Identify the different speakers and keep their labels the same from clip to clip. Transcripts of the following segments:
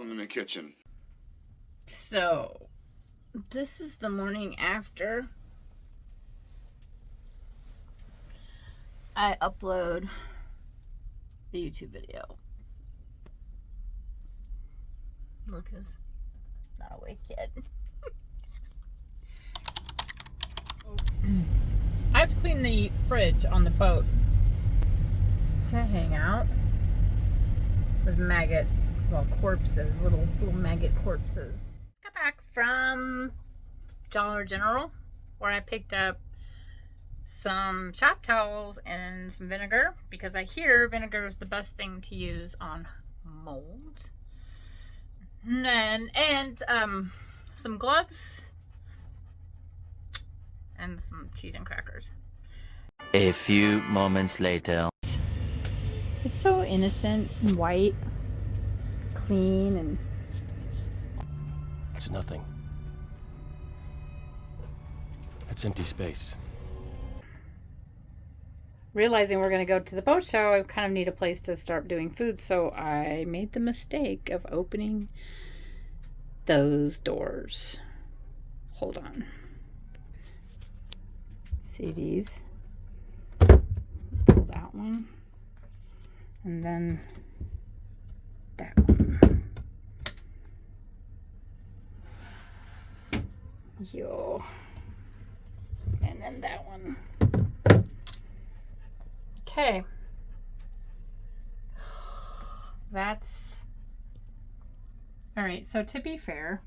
Speaker 1: problem in the kitchen.
Speaker 2: So, this is the morning after I upload the YouTube video. Luca's not awake yet. I have to clean the fridge on the boat to hang out with corpses, little maggot corpses. Got back from Dollar General where I picked up some shop towels and some vinegar because I hear vinegar is the best thing to use on mold. And some gloves and some cheese and crackers.
Speaker 3: A few moments later.
Speaker 2: It's so innocent and white, clean, and
Speaker 4: it's nothing. It's empty space.
Speaker 2: Realizing we're going to go to the boat show, I kind of need a place to start doing food, so I made the mistake of opening those doors. Hold on. See these? Pull that one. And then that one. Yo. And then that one. Okay. That's all right. So to be fair,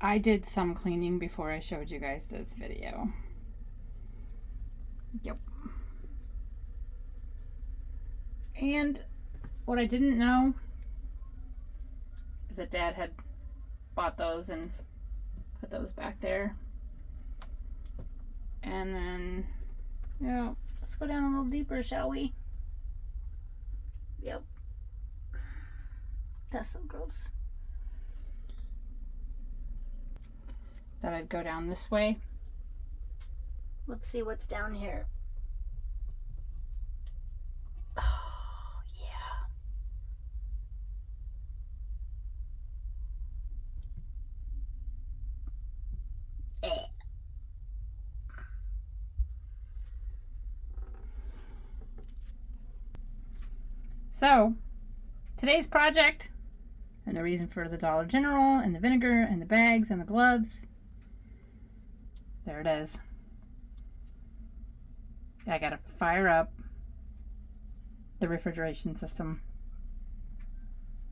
Speaker 2: I did some cleaning before I showed you guys this video. Yep. And what I didn't know is that Dad had bought those and put those back there. And then, let's go down a little deeper, shall we? Yep. That's so gross. Thought I'd go down this way. Let's see what's down here. Oh, yeah. So, today's project, and the reason for the Dollar General, and the vinegar, and the bags, and the gloves. There it is. I gotta fire up the refrigeration system.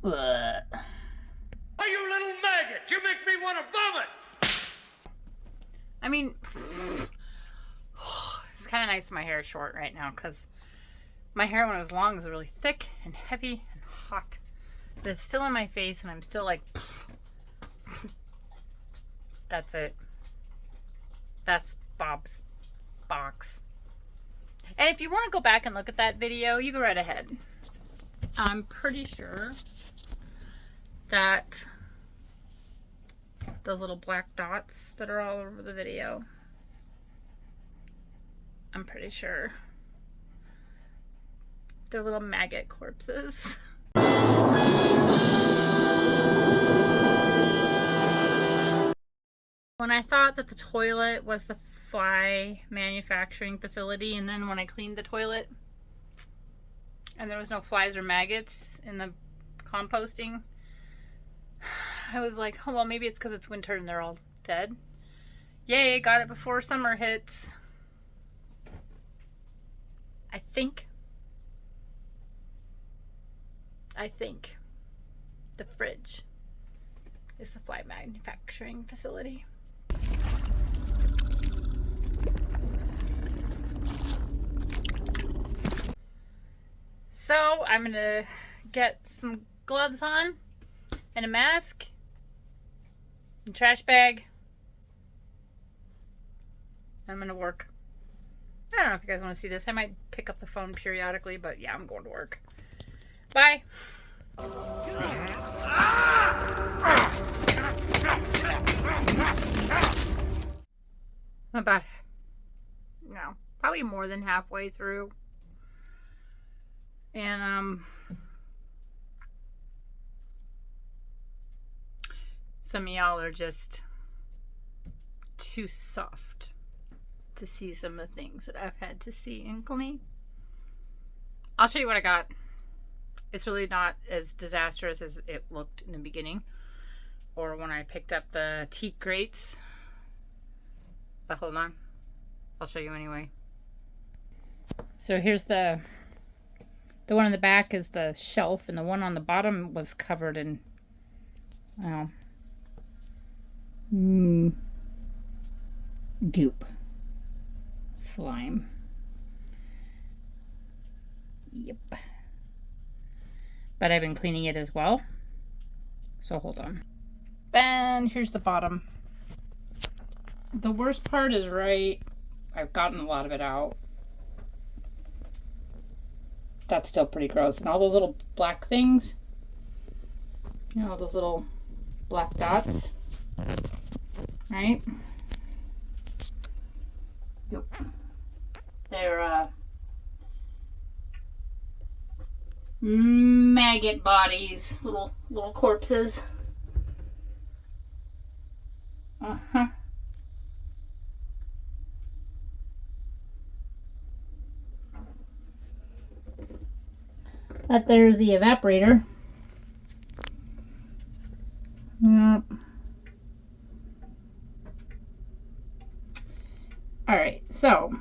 Speaker 2: Ugh.
Speaker 5: Oh, you little maggot! You make me want to vomit!
Speaker 2: I mean, it's kind of nice my hair is short right now because my hair when it was long was really thick and heavy and hot. But it's still in my face and I'm still like, that's it. That's Bob's box. And if you want to go back and look at that video, you go right ahead. I'm pretty sure that those little black dots that are all over the video, I'm pretty sure they're little maggot corpses. When I thought that the toilet was the fly manufacturing facility, and then when I cleaned the toilet and there was no flies or maggots in the composting, I was like, oh well, maybe it's because it's winter and they're all dead. Yay, got it before summer hits. I think the fridge is the fly manufacturing facility. So I'm gonna get some gloves on and a mask and trash bag. I'm gonna work. I don't know if you guys want to see this. I might pick up the phone periodically, but yeah, I'm going to work. Bye. About, no, probably more than halfway through. And Some of y'all are just too soft to see some of the things that I've had to see and clean. I'll show you what I got. It's really not as disastrous as it looked in the beginning or when I picked up the teak grates. But hold on. I'll show you anyway. So here's the one on the back is the shelf, and the one on the bottom was covered in goop. Slime. Yep. But I've been cleaning it as well. So hold on. And here's the bottom. The worst part is I've gotten a lot of it out. That's still pretty gross. And all those little black things, you know, those little black dots, right? Yep. They're maggot bodies, little corpses. Uh-huh. That there's the evaporator. Yep. Alright, so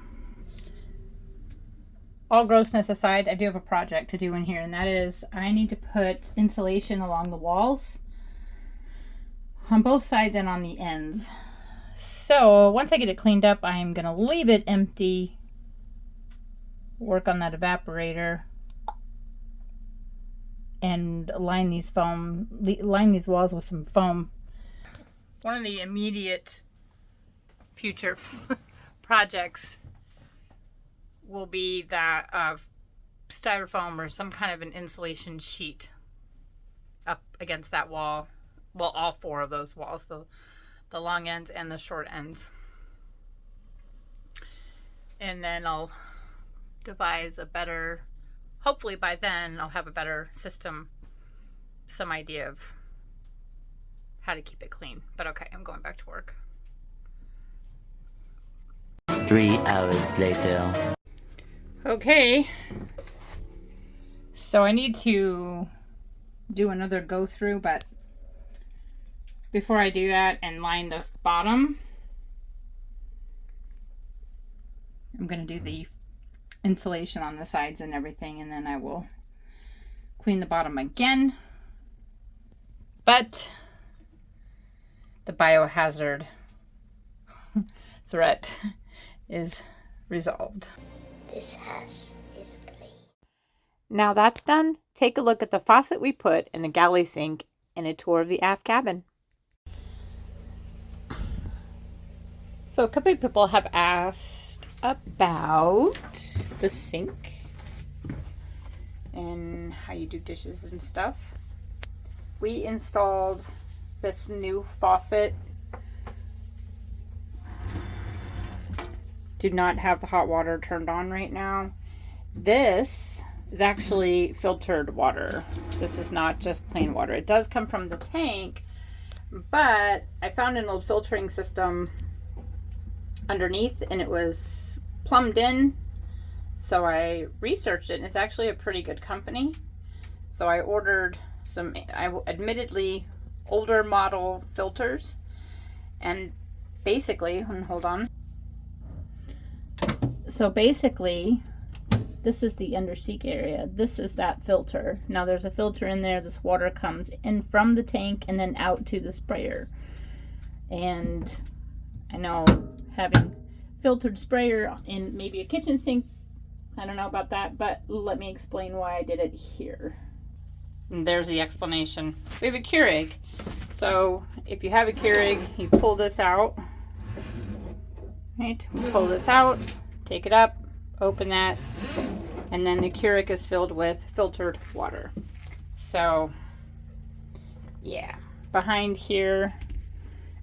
Speaker 2: all grossness aside, I do have a project to do in here, and that is I need to put insulation along the walls on both sides and on the ends. So once I get it cleaned up, I'm going to leave it empty, work on that evaporator, and line these walls with some foam. One of the immediate future projects will be that of styrofoam or some kind of an insulation sheet up against that wall. Well, all four of those walls, the long ends and the short ends. And then I'll devise a better, hopefully by then I'll have a better system, some idea of how to keep it clean. But okay, I'm going back to work.
Speaker 3: 3 hours later.
Speaker 2: Okay, so I need to do another go through, but before I do that and line the bottom, I'm going to do the insulation on the sides and everything, and then I will clean the bottom again. But the biohazard threat is resolved.
Speaker 1: This house is clean.
Speaker 2: Now that's done, take a look at the faucet we put in the galley sink and a tour of the aft cabin. So a couple of people have asked about the sink and how you do dishes and stuff. We installed this new faucet. Do not have the hot water turned on right now. This is actually filtered water. This is not just plain water. It does come from the tank, but I found an old filtering system underneath and it was plumbed in. So I researched it and it's actually a pretty good company. So I ordered some, admittedly older model filters, and basically, hold on. So basically, this is the under sink area. This is that filter. Now there's a filter in there. This water comes in from the tank and then out to the sprayer. And I know having filtered sprayer in maybe a kitchen sink, I don't know about that, but let me explain why I did it here. And there's the explanation. We have a Keurig. So if you have a Keurig, you pull this out. Right? Pull this out, take it up, open that, and then the Keurig is filled with filtered water. So yeah, behind here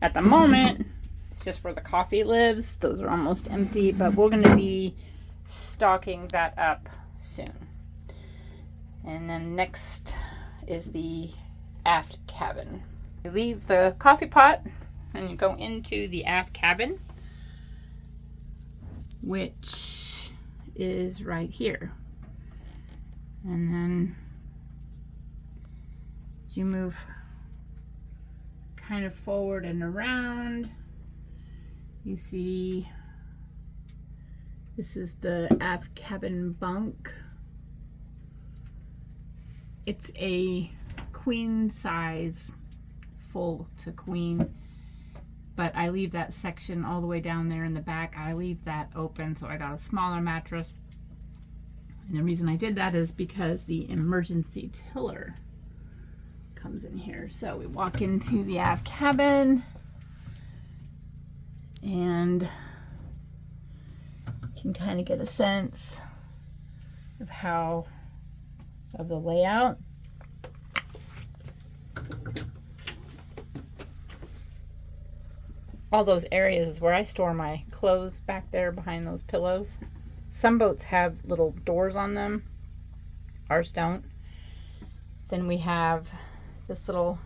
Speaker 2: at the moment, it's just where the coffee lives. Those are almost empty, but we're going to be stocking that up soon. And then next is the aft cabin. You leave the coffee pot and you go into the aft cabin, which is right here. And then as you move kind of forward and around, you see this is the aft cabin bunk. It's a queen size, full to queen, but I leave that section all the way down there in the back. I leave that open, so I got a smaller mattress. And the reason I did that is because the emergency tiller comes in here. So we walk into the aft cabin and you can kind of get a sense of the layout. All those areas is where I store my clothes, back there behind those pillows. Some boats have little doors on them. Ours don't. Then we have this little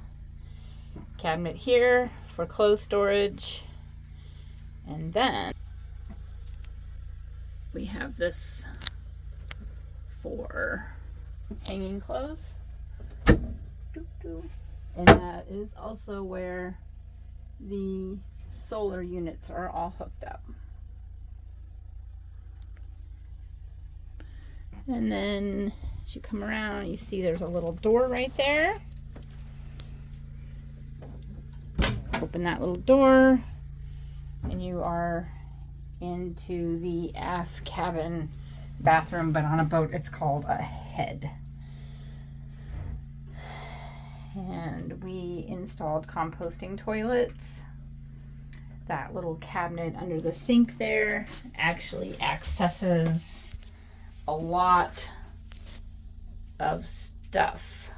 Speaker 2: cabinet here for clothes storage. And then we have this for hanging clothes. And that is also where the solar units are all hooked up. And then as you come around, you see there's a little door right there. Open that little door and you are into the aft cabin bathroom, but on a boat it's called a head. And we installed composting toilets. That little cabinet under the sink there actually accesses a lot of stuff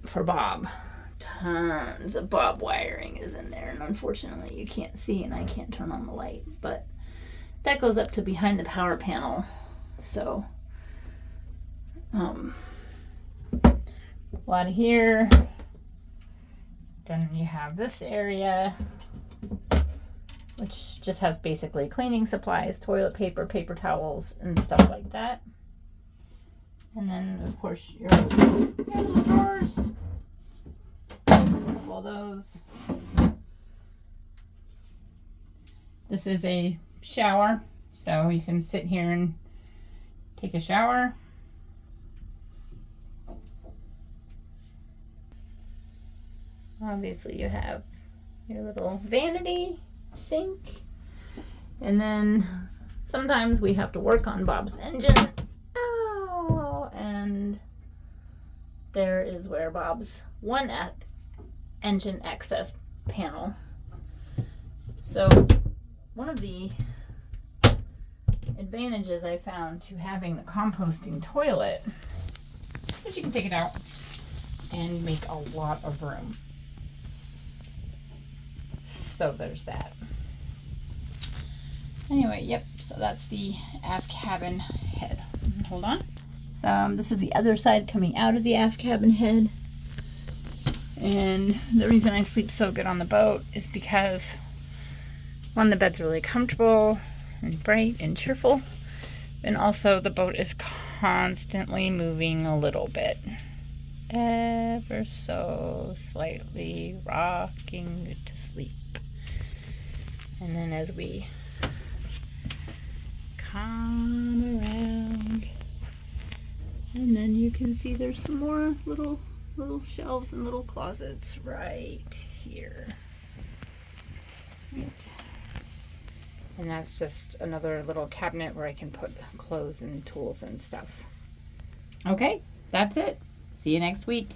Speaker 2: for Bob. Tons of Bob wiring is in there, and unfortunately you can't see and I can't turn on the light, but that goes up to behind the power panel. So a lot of here. Then you have this area, which just has basically cleaning supplies, toilet paper, paper towels, and stuff like that. And then, of course, your little drawers. All those. This is a shower, so you can sit here and take a shower. Obviously you have your little vanity sink, and then sometimes we have to work on Bob's engine. Oh, and there is where Bob's one engine access panel. So one of the advantages I found to having the composting toilet is you can take it out and make a lot of room. So there's that. Anyway, yep, so that's the aft cabin head. Hold on. So this is the other side coming out of the aft cabin head. And the reason I sleep so good on the boat is because, one, the bed's really comfortable and bright and cheerful, and also the boat is constantly moving a little bit. Ever so slightly rocking you to sleep. And then as we come around, and then you can see there's some more little shelves and little closets right here. Right. And that's just another little cabinet where I can put clothes and tools and stuff. Okay, that's it. See you next week.